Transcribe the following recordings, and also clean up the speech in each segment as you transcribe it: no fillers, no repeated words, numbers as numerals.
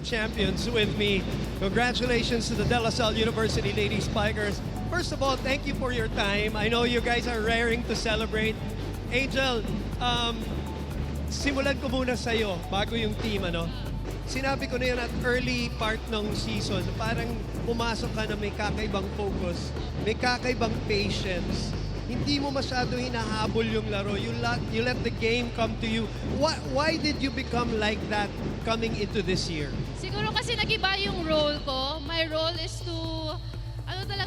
champions with me. Congratulations to the De La Salle University Lady Spikers. First of all, thank you for your time. I know you guys are raring to celebrate. Angel, simulan ko muna sa'yo bago yung team, ano? Sinabi ko na yun at early part ng season, parang pumasok ka na may kakaibang focus, may kakaibang patience. Hindi mo masyado hinahabol yung laro. You let the game come to you. Why did you become like that coming into this year? Siguro kasi nag-iba yung role ko. My role is to,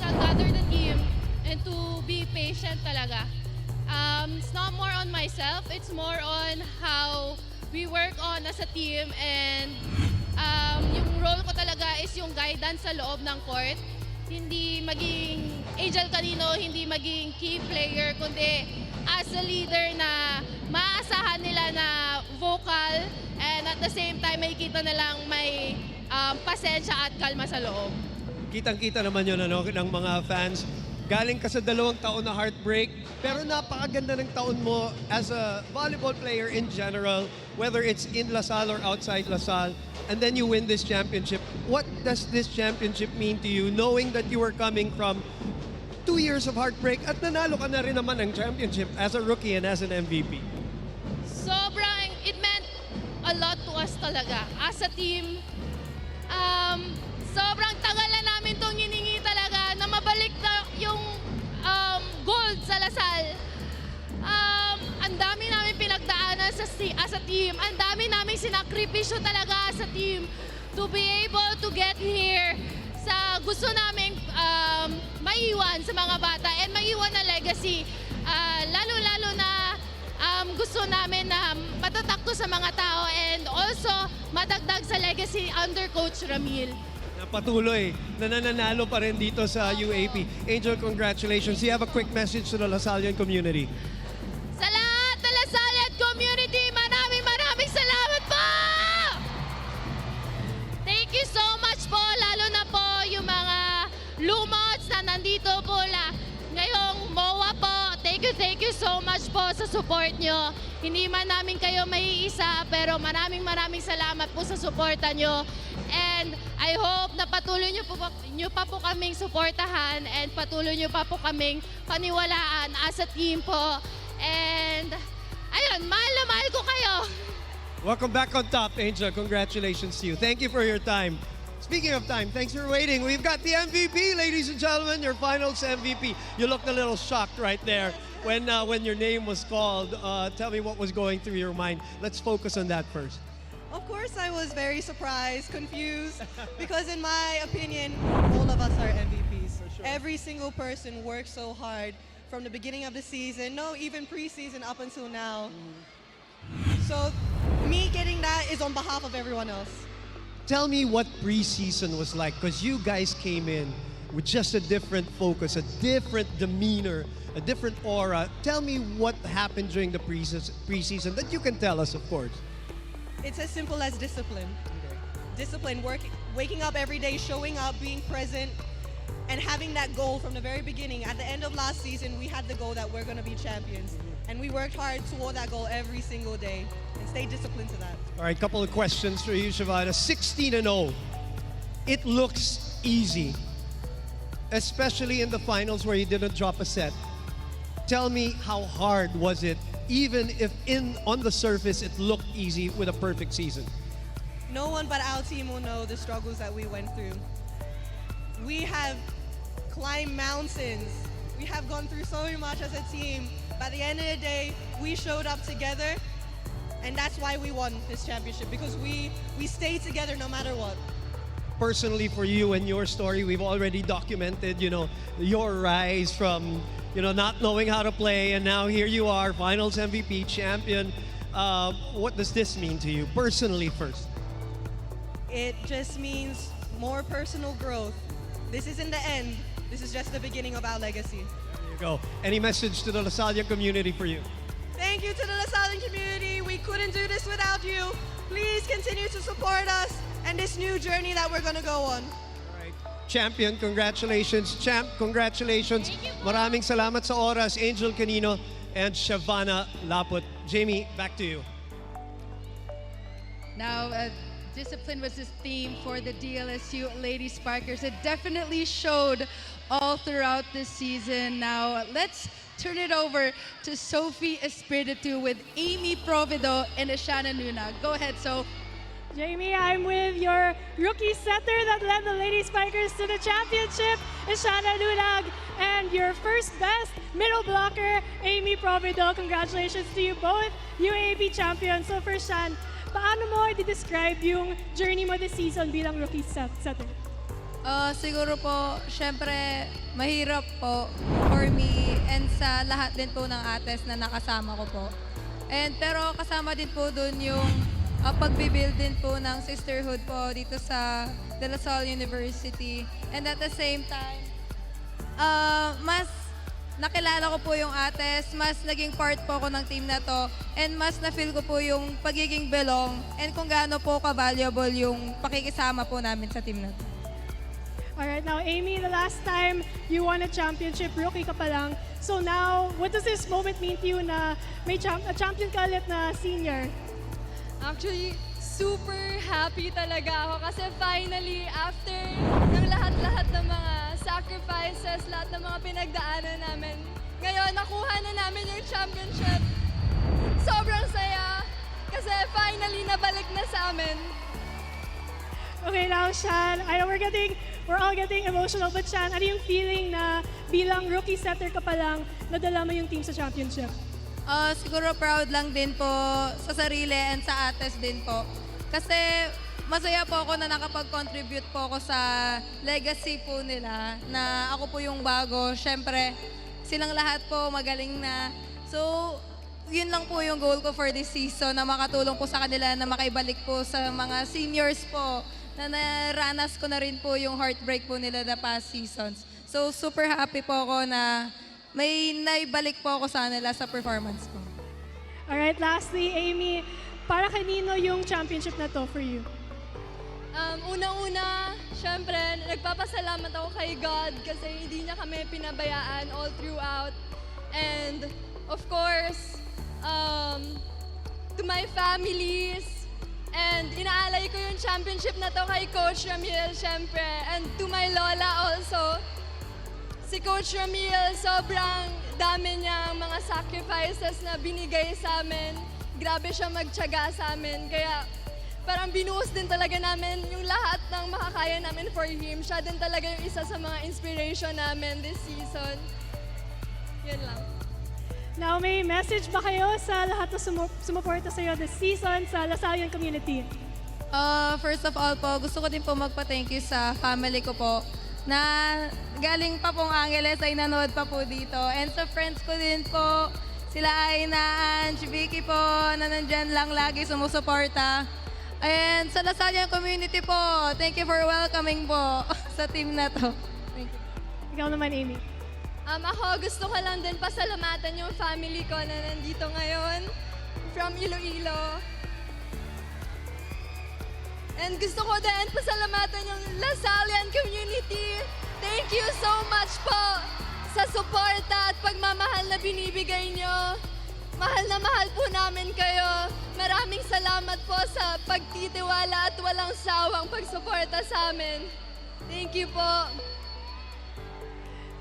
gather the team and to be patient talaga. It's not more on myself. It's more on how we work on as a team, and yung role ko talaga is yung guidance sa loob ng court. Hindi maging Angel Canino, hindi maging key player, kundi as a leader na maaasahan nila na vocal, and at the same time may kita nilang may pasensya at kalma sa loob. Kitang-kita naman yun ng mga fans. Galing ka sa 2 taon na heartbreak, pero napakaganda ng taon mo as a volleyball player in general, whether it's in La Salle or outside La Salle, and then you win this championship. What does this championship mean to you, knowing that you were coming from 2 years of heartbreak at nanalo ka na rin naman ng championship as a rookie and as an MVP? Sobrang, it meant a lot to us talaga. As a team, sobrang tagal na namin itong hiningi talaga na mabalik na yung gold sa La Salle. Ang dami namin pinagdaanan as a team. Ang dami namin sinakripisyo talaga as a team to be able to get here sa gusto namin maiwan sa mga bata and maiwan na legacy. Lalo-lalo na gusto namin na matatakto sa mga tao and also madagdag sa legacy under Coach Ramil. Patuloy na nananalo pa rin dito sa UAP. Angel, congratulations. You have a quick message to the Lasallian community. Sa lahat ng Lasallian community, maraming salamat po! Thank you so much po, lalo na po yung mga lumots na nandito po ngayong MOA po. Thank you so much po sa support nyo. Hindi man namin kayo maiisa, pero maraming salamat po sa suporta nyo. And I hope na patuloy nyo pa po kaming suportahan and patuloy nyo pa po kaming paniwalaan as a team po. And ayun, mahal na mahal ko kayo. Welcome back on top, Angel. Congratulations to you. Thank you for your time. Speaking of time, thanks for waiting. We've got the MVP, ladies and gentlemen, your finals MVP. You looked a little shocked right there when your name was called. Tell me what was going through your mind. Let's focus on that first. Of course, I was very surprised, confused, because in my opinion, all of us are MVPs. Sure. Every single person worked so hard from the beginning of the season, no, even preseason up until now. So me getting that is on behalf of everyone else. Tell me what preseason was like, because you guys came in with just a different focus, a different demeanor, a different aura. Tell me what happened during the preseason that you can tell us, of course. It's as simple as discipline. Discipline, waking up every day, showing up, being present, and having that goal from the very beginning. At the end of last season, we had the goal that we're going to be champions. And we worked hard toward that goal every single day and stay disciplined to that. All right, couple of questions for you, Shavana. 16-0. It looks easy, especially in the finals where you didn't drop a set. Tell me, how hard was it, even if on the surface it looked easy with a perfect season? No one but our team will know the struggles that we went through. We have climbed mountains. We have gone through so much as a team. By the end of the day, we showed up together, and that's why we won this championship, because we stayed together no matter what. Personally, for you and your story, we've already documented, your rise from, not knowing how to play, and now here you are, finals MVP, champion. What does this mean to you, personally first? It just means more personal growth. This isn't the end. This is just the beginning of our legacy. There you go. Any message to the Lasallian community for you? Thank you to the Lasallian community. We couldn't do this without you. Please continue to support us and this new journey that we're going to go on. All right. Champion, congratulations. Champ, congratulations. Maraming salamat sa oras, Angel Canino and Shavana Laput. Jamie, back to you. Now, discipline was the theme for the DLSU Lady Sparkers. It definitely showed all throughout this season. Now, let's turn it over to Sophie Espiritu with Amy Provido and Ashana Nuna. Go ahead, Soph. Jamie, I'm with your rookie setter that led the Lady Spikers to the championship, Ishana Nunag, and your first best middle blocker, Amy Provido. Congratulations to you both, UAAP champions. So first, Shan, paano mo i-describe yung journey mo this season bilang rookie setter? Siguro po, syempre, mahirap po for me and sa lahat din po ng ates na nakasama ko po. Pero kasama din po dun yung pagbibuild din po ng sisterhood po dito sa De La Salle University. And at the same time, mas nakilala ko po yung ates, mas naging part po ako ng team na to, and mas na-feel ko po yung pagiging belong and kung gaano po ka-valuable yung pakikisama po namin sa team na to. Alright, now Amy, the last time you won a championship, rookie ka pa lang. So now, what does this moment mean to you na may a champion ka ulit na senior? Actually, super happy talaga ako kasi finally, after ng lahat-lahat ng mga sacrifices, lahat ng mga pinagdaanan namin, ngayon nakuha na namin yung championship. Sobrang saya kasi finally nabalik na sa amin. Okay, now Shan, I know we're all getting emotional, but Shan, ano yung feeling na bilang rookie setter ka pa lang, nadala mo yung team sa championship? Siguro proud lang din po sa sarili and sa ates din po. Kasi masaya po ako na nakapag-contribute po ako sa legacy po nila na ako po yung bago. Siyempre, silang lahat po magaling na. So, yun lang po yung goal ko for this season, na makatulong po sa kanila na makaibalik po sa mga seniors po na naranas ko na rin po yung heartbreak po nila the past seasons. So, super happy po ako na may naibalik po ako sa kanila sa performance ko. Alright, lastly, Amy, para kanino yung championship na to for you? Unang-una, syempre, nagpapasalamat ako kay God kasi hindi niya kami pinabayaan all throughout. And of course, to my families, and inaalay ko yung championship na to kay Coach Ramil, syempre. And to my lola also. Si Coach Ramil, sobrang dami niyang mga sacrifices na binigay sa amin. Grabe siya magtiyaga sa amin. Kaya parang binuhos din talaga namin yung lahat ng makakaya namin for him. Siya din talaga yung isa sa mga inspiration namin this season. Yun lang. Now, may message ba kayo sa lahat na sumuporta sa iyo this season sa Lasallian community? First of all po, gusto ko din po magpa-thank you sa family ko po na galing pa pong Angeles ay nanood pa po dito. And sa friends ko din po, sila Aina, Ange, Vicky po, na nandyan lang lagi sumusuporta. And sa Lasallian community po, thank you for welcoming po sa team na to. Thank you. Ikaw naman, Amy. Ako, gusto ko lang din pasalamatan yung family ko na nandito ngayon from Iloilo. And gusto ko din pasalamatan yung Lasallian community. Thank you so much po sa suporta at pagmamahal na binibigay nyo. Mahal na mahal po namin kayo. Maraming salamat po sa pagtitiwala at walang sawang pagsuporta sa amin. Thank you po.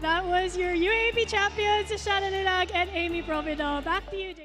That was your UAP champions, Shana Nunag and Amy Provido. Back to you, Jay.